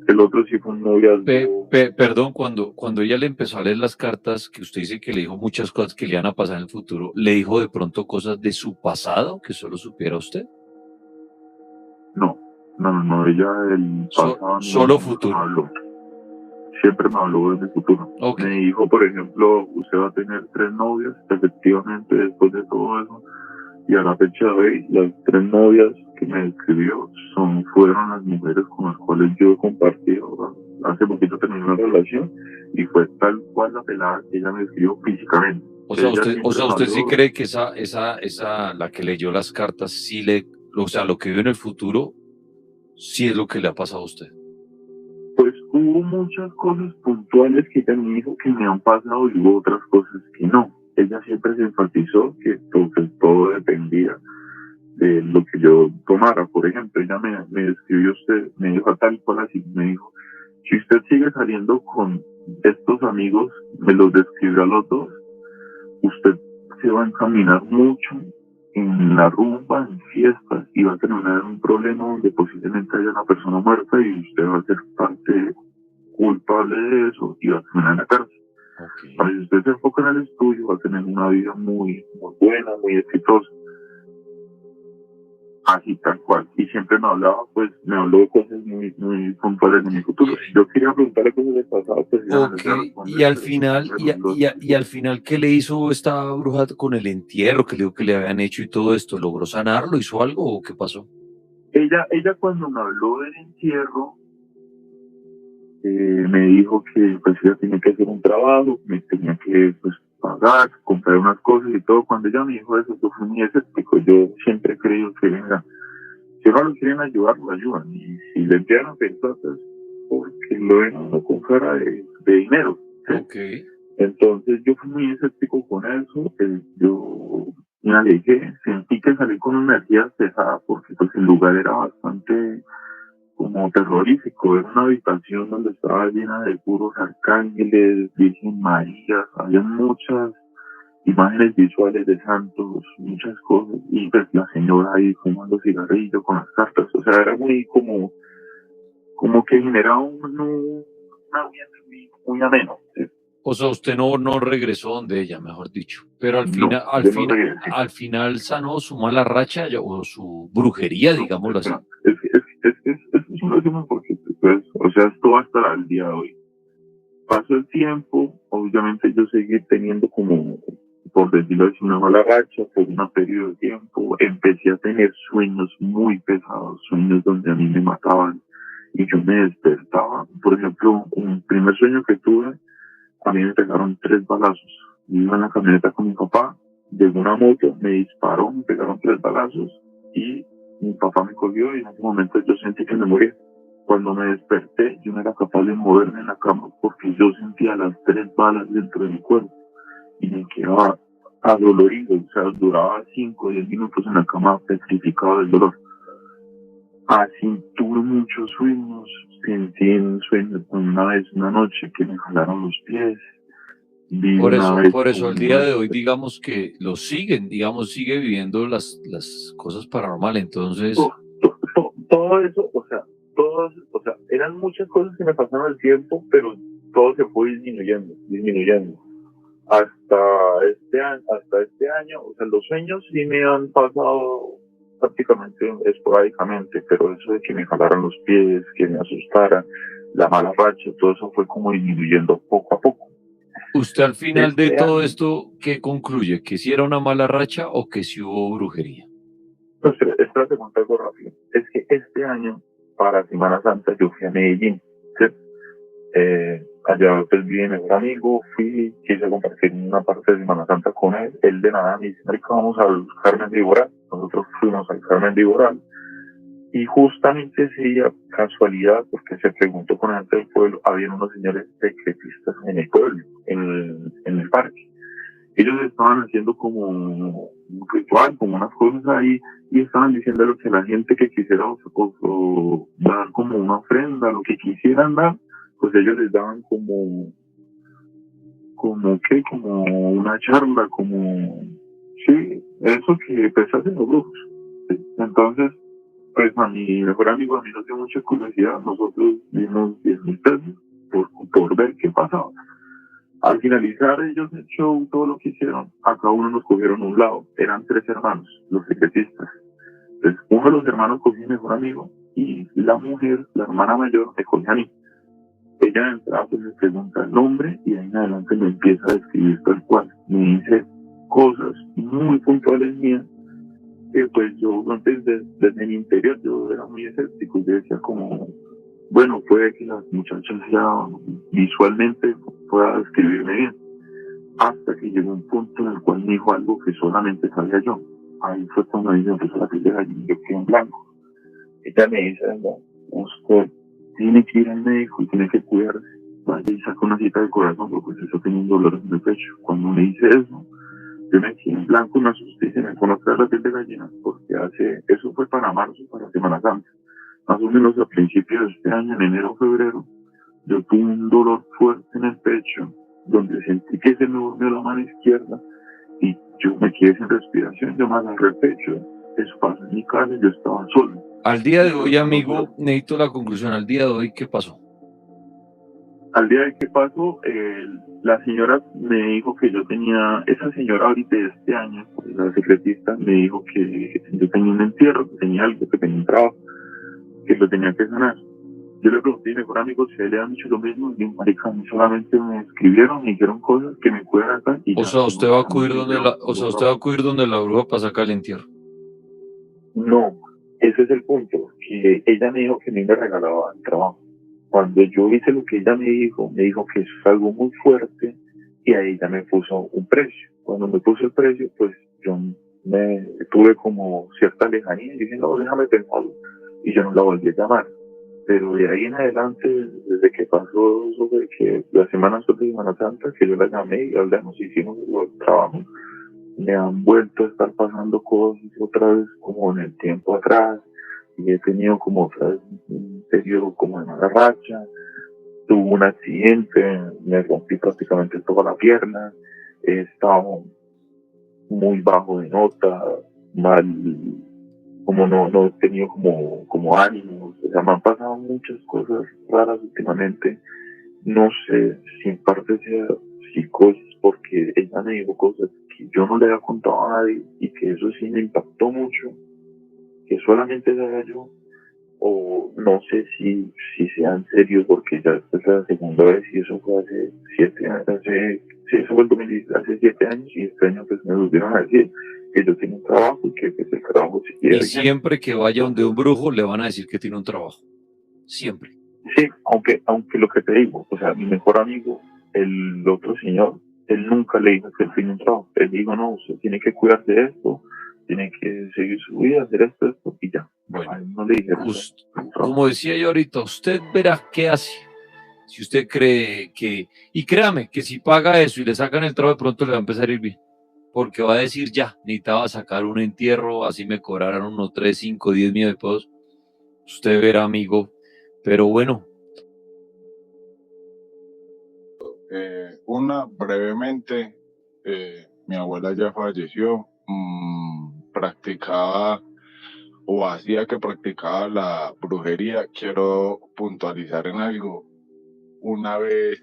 El otro sí fue un noviazgo. Perdón, cuando ella le empezó a leer las cartas, que usted dice que le dijo muchas cosas que le iban a pasar en el futuro, ¿le dijo de pronto cosas de su pasado que solo supiera usted? No, ella del pasado solo no futuro. habló. siempre me habló de mi futuro. Ok. Me dijo, por ejemplo, usted va a tener 3 novias, efectivamente, después de todo eso. Y a la fecha de hoy, las 3 novias que me describió fueron las mujeres con las cuales yo he compartido. Hace poquito terminé una relación y fue tal cual la pelada que ella me describió físicamente. O sea, Ella usted, o siempre sea, me usted sí habló, cree que la que leyó las cartas, sí o sea, lo que vio en el futuro, sí es lo que le ha pasado a usted. pues hubo muchas cosas puntuales que ella me dijo que me han pasado y hubo otras cosas que no. Ella siempre se enfatizó que todo dependía de lo que yo tomara. Por ejemplo, ella me describió usted, me dijo tal cual así, me dijo, si usted sigue saliendo con estos amigos, me los describió a los dos, usted se va a encaminar mucho en la rumba, en fiestas, y va a tener un problema donde posiblemente haya una persona muerta y usted va a ser parte culpable de eso y va a terminar en la cárcel. Okay. Pero si usted se enfoca en el estudio, va a tener una vida muy, muy buena, muy exitosa. Así tal cual. Y siempre me habló de cosas muy, muy puntuales de mi futuro. Yo quería preguntarle cosas del pasado, pues ya Ok, y al final, y al final, ¿qué le hizo esta bruja con el entierro que le dijo que le habían hecho y todo esto? ¿Logró sanarlo? ¿Hizo algo o qué pasó? Ella cuando me habló del entierro, me dijo que pues ella tenía que hacer un trabajo, me tenía que pues pagar, comprar unas cosas y todo. Cuando ella me dijo eso, yo fui muy escéptico. Yo siempre he creído que venga, si no lo quieren ayudar, lo ayudan. Y si le envían a pedir plata, porque lo ven a uno con cara de dinero. ¿Sí? Ok. Entonces yo fui muy escéptico con eso. Yo me alejé, sentí que salí con una energía pesada porque pues el lugar era bastante como terrorífico. Era una habitación donde estaba llena de puros arcángeles, Virgen María, había muchas imágenes visuales de santos, muchas cosas, y pues la señora ahí fumando cigarrillo con las cartas. O sea, era muy como que generaba un ambiente muy ameno. ¿Sí? O sea, usted no regresó donde ella, mejor dicho. Pero No, yo no regresé. al final sanó su mala racha o su brujería, digámoslo así. Es un resumen porque, pues, o sea, esto va a estar al día de hoy. Pasó el tiempo, obviamente yo seguí teniendo como, por decirlo así, una mala racha por un periodo de tiempo. Empecé a tener sueños muy pesados, sueños donde a mí me mataban y yo me despertaba. Por ejemplo, un primer sueño que tuve, a mí me pegaron 3 balazos. Yo iba en la camioneta con mi papá, llegó una moto, me disparó, me pegaron 3 balazos y mi papá me cogió y en ese momento yo sentí que me moría. Cuando me desperté, yo no era capaz de moverme en la cama porque yo sentía las 3 balas dentro de mi cuerpo y me quedaba adolorido, o sea, duraba 5 o 10 minutos en la cama petrificado del dolor. Así tuve muchos sueños, sentí un sueño una vez, una noche, que me jalaron los pies. Vi una vez Por eso, el día como de hoy, digamos que lo siguen, digamos, sigue viviendo las cosas paranormales. Entonces, todo eso, o sea, eran muchas cosas que me pasaron al tiempo, pero todo se fue disminuyendo. Hasta este año, o sea, los sueños sí me han pasado prácticamente esporádicamente, pero eso de que me jalaran los pies, que me asustaran, la mala racha, todo eso fue como disminuyendo poco a poco. usted al final de Este todo año, esto, ¿qué concluye? ¿Que si era una mala racha o que si hubo brujería? pues, espérate, te cuento algo rápido. Es que este año, para Semana Santa, yo fui a Medellín, ¿sí? Allá pues vi a mi mejor amigo, quise compartir una parte de Semana Santa con él. Él de nada me dice, marica, vamos al Carmen de Iboral. Nosotros fuimos al Carmen de Iboral. Y justamente ese día, casualidad, porque se preguntó con la gente del pueblo, había unos señores secretistas en el pueblo, en el parque. Ellos estaban haciendo como un ritual, como unas cosas ahí, y estaban diciendo que la gente que quisiera o dar como una ofrenda, lo que quisieran dar, pues ellos les daban como una charla, sí, eso que pues hacen los brujos. ¿Sí? Entonces, pues a mi mejor amigo, a mí nos dio mucha curiosidad, nosotros dimos 10.000 pesos por ver qué pasaba. Al finalizar ellos el show, todo lo que hicieron, a cada uno nos cogieron un lado. Eran 3 hermanos, los secretistas. Entonces, uno de los hermanos cogió a mi mejor amigo y la mujer, la hermana mayor, me cogió a mí. Ella de entrada pues me pregunta el nombre y ahí en adelante me empieza a describir tal cual. Me dice cosas muy puntuales mías que pues yo antes desde mi interior yo era muy escéptico. Yo decía como, bueno, puede que las muchachas ya visualmente pueda describirme bien. Hasta que llegó un punto en el cual me dijo algo que solamente sabía yo. Ahí fue cuando ella empezó a piel de gallina y yo quedé en blanco. Ella me dice, "No, usted tiene que ir al médico y tiene que cuidarse. Vaya y saca una cita de corazón porque pues eso tenía un dolor en el pecho". Cuando me dice eso, yo me quedé en blanco, me asusté y se me pone otra vez la piel de gallina porque eso fue para marzo, para Semana Santa. Más o menos a principios de este año, en enero o febrero, yo tuve un dolor fuerte en el pecho donde sentí que se me durmió la mano izquierda y yo me quedé sin respiración, yo me agarré el pecho, eso pasó en mi casa y yo estaba solo. Al día de hoy, amigo, necesito la conclusión. Al día de hoy, ¿qué pasó? Al día de que pasó, la señora me dijo que yo tenía, esa señora ahorita de este año, la secretista, me dijo que yo tenía un entierro, que tenía algo, que tenía un trabajo, que lo tenía que sanar. Yo le pregunté a mi mejor amigo si a él le han dicho lo mismo, y marica, a mí solamente me escribieron, me dijeron cosas que me cuidaran acá y O ya. sea, usted va a acudir donde usted va a acudir donde la bruja para sacar el entierro. No, ese es el punto, que ella me dijo que me regalaba el trabajo. Cuando yo hice lo que ella me dijo que eso es algo muy fuerte y ahí ella me puso un precio. Cuando me puso el precio, pues yo me tuve como cierta lejanía y dije, no, déjame pensarlo. Y yo no la volví a llamar. Pero de ahí en adelante, desde que pasó eso de que la semana después de Semana Santa, que yo la llamé y hablamos, hicimos el trabajo, me han vuelto a estar pasando cosas otra vez como en el tiempo atrás y he tenido como otra vez un periodo como de mala racha. Tuve un accidente, me rompí prácticamente toda la pierna, he estado muy bajo de nota, mal, como no he tenido como ánimos, o sea, me han pasado muchas cosas raras últimamente. No sé si en parte sea psicosis, porque ella me dijo cosas que yo no le había contado a nadie y que eso sí me impactó mucho, que solamente era yo, o no sé si sea en serio, porque ya esta es la segunda vez y eso fue hace 7 años, sí, eso fue el 2010, hace 7 años y este año pues me volvieron a decir que yo tengo un trabajo y que pues, el trabajo siquiera. Y siempre que vaya donde un brujo le van a decir que tiene un trabajo. Siempre. Sí, aunque lo que te digo, o sea, mi mejor amigo, el otro señor, él nunca le dijo que él tiene un trabajo. Él dijo, no, usted tiene que cuidar de esto, tiene que seguir su vida, hacer esto, y ya. Bueno, a él no le dijeron. como decía yo ahorita, usted verá qué hace. Si usted cree que, y créame, que si paga eso y le sacan el trabajo, de pronto le va a empezar a ir bien. Porque va a decir, ya, necesitaba sacar un entierro, así me cobraron unos 3, 5, 10 millones de pesos. Usted verá, amigo. Pero bueno. Una, brevemente, mi abuela ya falleció, practicaba o hacía que practicaba la brujería. Quiero puntualizar en algo. Una vez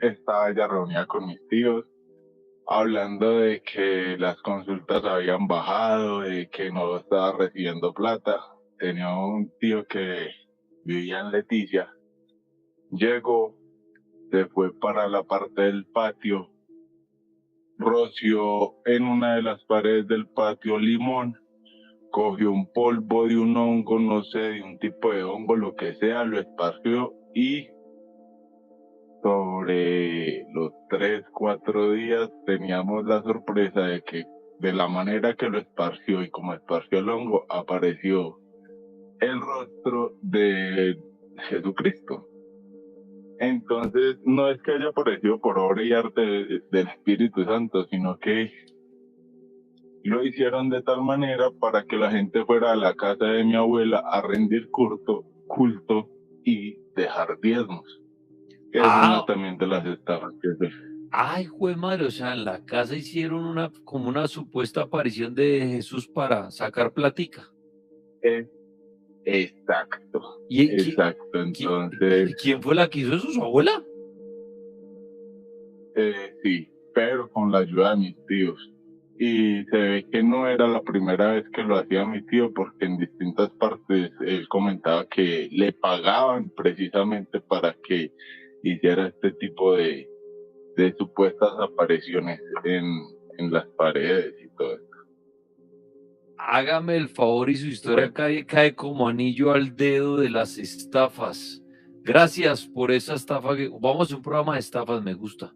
estaba ya reunida con mis tíos, hablando de que las consultas habían bajado, de que no estaba recibiendo plata. Tenía un tío que vivía en Leticia. Llegó, se fue para la parte del patio, roció en una de las paredes del patio limón, cogió un polvo de un hongo, no sé, de un tipo de hongo, lo que sea, lo esparció y sobre los 3, 4 días teníamos la sorpresa de que de la manera que lo esparció y como esparció el hongo, apareció el rostro de Jesucristo. Entonces, no es que haya aparecido por obra y arte del Espíritu Santo, sino que lo hicieron de tal manera para que la gente fuera a la casa de mi abuela a rendir culto y dejar diezmos. Es una también de las estafas que se... Ay, jue madre, o sea, en la casa hicieron como una supuesta aparición de Jesús para sacar platica. Exacto. ¿Y exacto. Entonces, quién fue la que hizo eso? ¿Su abuela? Sí, pero con la ayuda de mis tíos. y se ve que no era la primera vez que lo hacía mi tío, porque en distintas partes él comentaba que le pagaban precisamente para que hiciera este tipo de supuestas apariciones en las paredes y todo eso. Hágame el favor y su historia Bueno, cae como anillo al dedo de las estafas. Gracias por esa estafa. Vamos a hacer un programa de estafas, me gusta.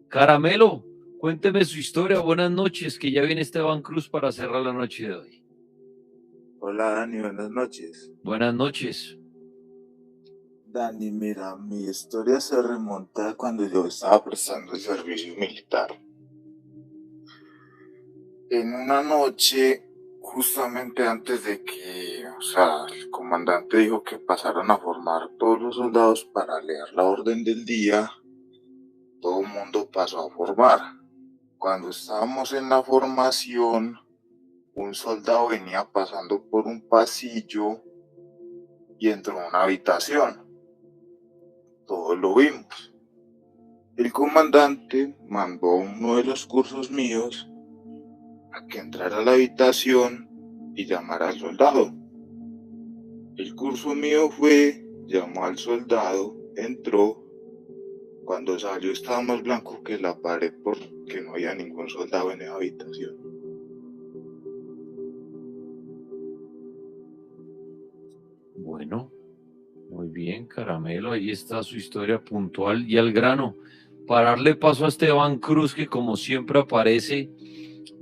Caramelo, cuénteme su historia. Buenas noches, que ya viene Esteban Cruz para cerrar la noche de hoy. Hola Dani, buenas noches. Buenas noches. Dani, mira, mi historia se remonta a cuando yo estaba prestando el servicio militar. En una noche, justamente antes de que, el comandante dijo que pasaran a formar todos los soldados para leer la orden del día, todo el mundo pasó a formar. Cuando estábamos en la formación, un soldado venía pasando por un pasillo y entró a una habitación. Todos lo vimos. El comandante mandó a uno de los cursos míos a que entrara a la habitación y llamara al soldado. El curso mío fue, llamó al soldado, entró. Cuando salió estaba más blanco que la pared porque no había ningún soldado en esa habitación. Bueno, muy bien, Caramelo. Ahí está su historia puntual y al grano. Para darle paso a Esteban Cruz, que como siempre aparece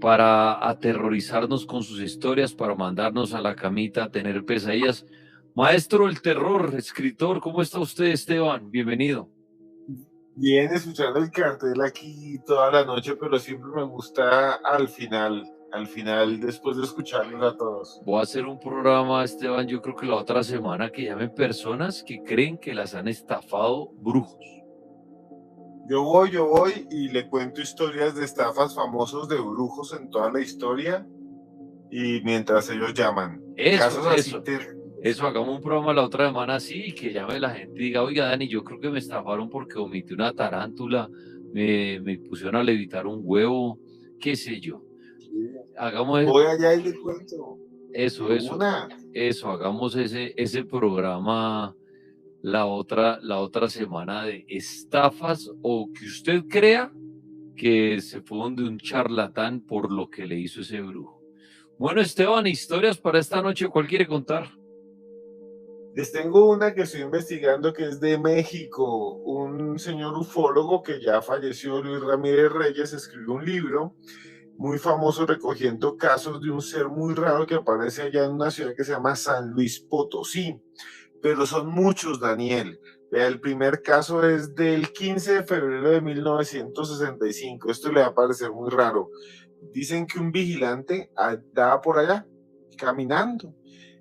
para aterrorizarnos con sus historias, para mandarnos a la camita a tener pesadillas. Maestro del terror, escritor, ¿cómo está usted, Esteban? Bienvenido. Bien, escuchando el cartel aquí toda la noche, pero siempre me gusta al final, después de escucharlos a todos. Voy a hacer un programa, Esteban, yo creo que la otra semana, que llamen personas que creen que las han estafado brujos. Yo voy y le cuento historias de estafas famosos de brujos en toda la historia y mientras ellos llaman. Eso, hagamos un programa la otra semana así y que llame la gente y diga, oiga, Dani, yo creo que me estafaron porque omité una tarántula, me pusieron a levitar un huevo, qué sé yo. Hagamos Voy allá y le cuento. Eso, hagamos ese programa la otra semana de estafas o que usted crea que se fue donde un charlatán por lo que le hizo ese brujo. Bueno, Esteban, historias para esta noche, ¿cuál quiere contar? Les tengo una que estoy investigando que es de México. Un señor ufólogo que ya falleció, Luis Ramírez Reyes, escribió un libro muy famoso recogiendo casos de un ser muy raro que aparece allá en una ciudad que se llama San Luis Potosí. Pero son muchos, Daniel. El primer caso es del 15 de febrero de 1965. Esto le va a parecer muy raro. Dicen que un vigilante andaba por allá caminando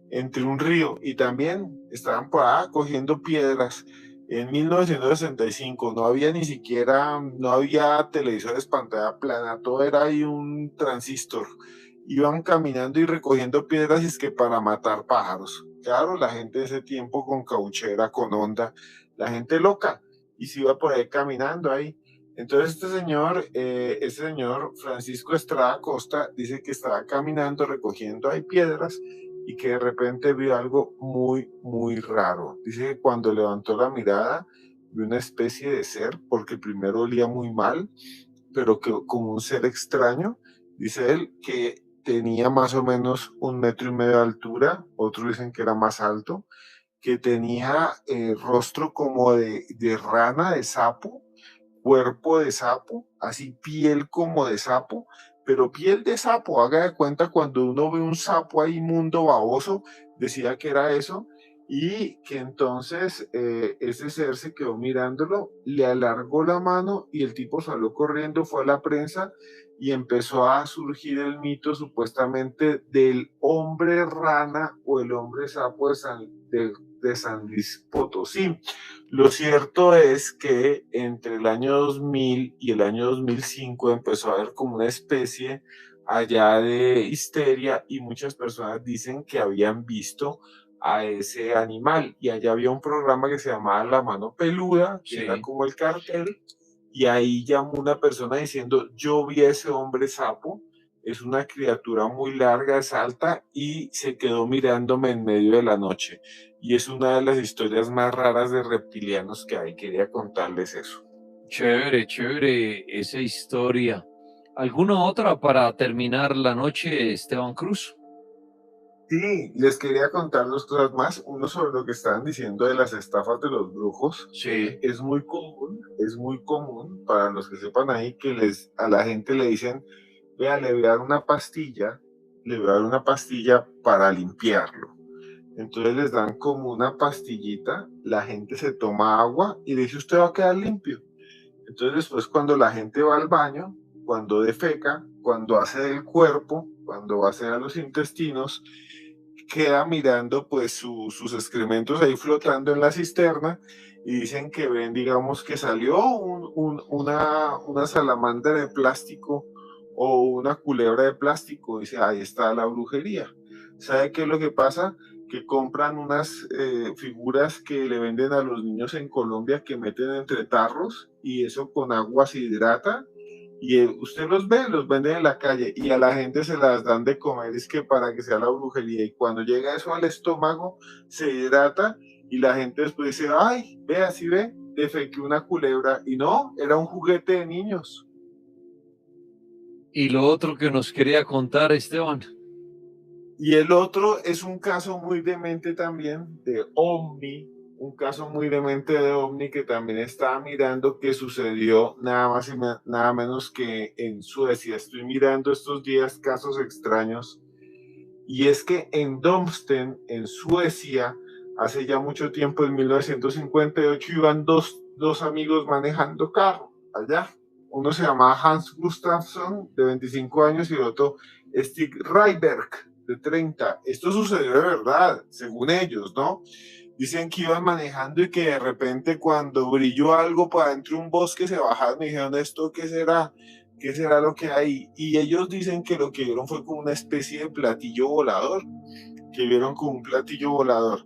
entre un río y también estaban por allá cogiendo piedras. En 1965 no había televisores pantalla plana, todo era ahí un transistor. Iban caminando y recogiendo piedras y es que para matar pájaros. Claro, la gente de ese tiempo con cauchera, con onda, la gente loca, y se iba por ahí caminando ahí. Entonces este señor Francisco Estrada Costa dice que estaba caminando recogiendo ahí piedras y que de repente vio algo muy, muy raro. Dice que cuando levantó la mirada vio una especie de ser, porque primero olía muy mal, pero que como un ser extraño. Dice él que tenía más o menos 1,5 metros de altura, otros dicen que era más alto, que tenía rostro como de rana, de sapo, cuerpo de sapo, así piel como de sapo, pero piel de sapo, haga de cuenta cuando uno ve un sapo ahí inmundo, baboso, decía que era eso, y que entonces ese ser se quedó mirándolo, le alargó la mano y el tipo salió corriendo, fue a la prensa y empezó a surgir el mito supuestamente del hombre rana o el hombre sapo de San Luis Potosí. Lo cierto es que entre el año 2000 y el año 2005 empezó a haber como una especie allá de histeria y muchas personas dicen que habían visto a ese animal y allá había un programa que se llamaba La Mano Peluda, que era como el cartel, y ahí llamó una persona diciendo yo vi a ese hombre sapo Es una criatura muy larga, es alta y se quedó mirándome en medio de la noche. Y es una de las historias más raras de reptilianos que hay. Quería contarles eso. Chévere, chévere esa historia. ¿Alguna otra para terminar la noche, Esteban Cruz? Sí, les quería contar dos cosas más. Uno sobre lo que estaban diciendo de las estafas de los brujos. Sí. Es muy común para los que sepan ahí que a la gente le dicen, vea, le voy a dar una pastilla, le voy a dar una pastilla para limpiarlo. Entonces les dan como una pastillita, la gente se toma agua y dice, usted va a quedar limpio. Entonces después cuando la gente va al baño, cuando defeca, cuando hace del cuerpo, cuando va a hacer a los intestinos, queda mirando pues sus excrementos ahí flotando en la cisterna y dicen que ven, digamos, que salió una salamandra de plástico o una culebra de plástico. Dice, ahí está la brujería. ¿Sabe qué es lo que pasa? Que compran unas figuras que le venden a los niños en Colombia que meten entre tarros y eso con agua se hidrata y usted los ve, los venden en la calle y a la gente se las dan de comer, es que para que sea la brujería. Y cuando llega eso al estómago, se hidrata y la gente después dice, ay, ve, así ve, defequé una culebra. Y no, era un juguete de niños. Y lo otro que nos quería contar, Esteban. Y el otro es un caso muy demente también de ovni, un caso muy demente de ovni que también estaba mirando que sucedió nada más y nada menos que en Suecia. Estoy mirando estos días casos extraños y es que en Domsten, en Suecia, hace ya mucho tiempo, en 1958, iban dos amigos manejando carro allá. Uno se llamaba Hans Gustafsson, de 25 años, y el otro Stig Reiberg, de 30. Esto sucedió de verdad, según ellos, ¿no? Dicen que iban manejando y que de repente cuando brilló algo para dentro de un bosque se bajaron y dijeron, ¿esto qué será? ¿Qué será lo que hay? Y ellos dicen que lo que vieron fue como una especie de platillo volador, que vieron como un platillo volador.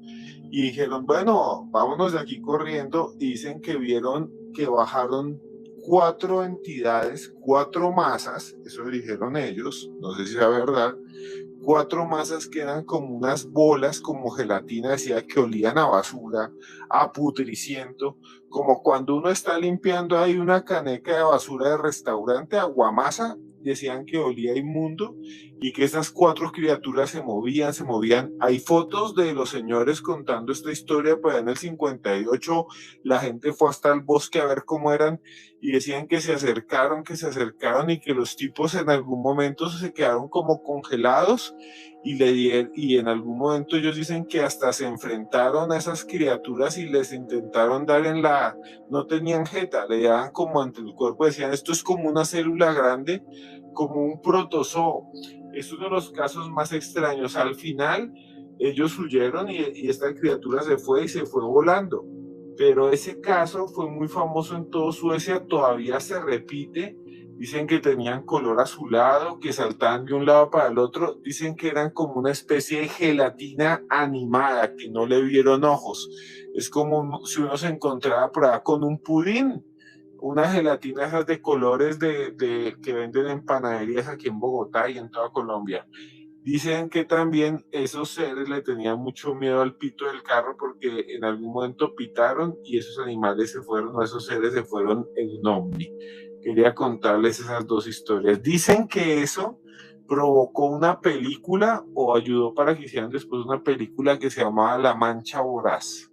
Y dijeron, bueno, vámonos de aquí corriendo. Y dicen que vieron que bajaron 4 entidades, 4 masas, eso dijeron ellos, no sé si sea verdad, 4 masas que eran como unas bolas, como gelatina, decía que olían a basura, a putriciento, como cuando uno está limpiando ahí una caneca de basura de restaurante, aguamasa, decían que olía inmundo y que esas 4 criaturas se movían, se movían. Hay fotos de los señores contando esta historia, pues en el 58 la gente fue hasta el bosque a ver cómo eran y decían que se acercaron y que los tipos en algún momento se quedaron como congelados y en algún momento ellos dicen que hasta se enfrentaron a esas criaturas y les intentaron dar no tenían jeta, le daban como ante el cuerpo, decían esto es como una célula grande, como un protozoo. Es uno de los casos más extraños. Al final ellos huyeron y esta criatura se fue y se fue volando. Pero ese caso fue muy famoso en toda Suecia, todavía se repite. Dicen que tenían color azulado, que saltaban de un lado para el otro. Dicen que eran como una especie de gelatina animada, que no le vieron ojos. Es como si uno se encontrara por ahí con un pudín, una gelatina esas de colores que venden en panaderías aquí en Bogotá y en toda Colombia. Dicen que también esos seres le tenían mucho miedo al pito del carro porque en algún momento pitaron y esos animales se fueron, o esos seres se fueron en un ovni. Quería contarles esas dos historias. Dicen que eso provocó una película o ayudó para que hicieran después una película que se llamaba La Mancha Voraz.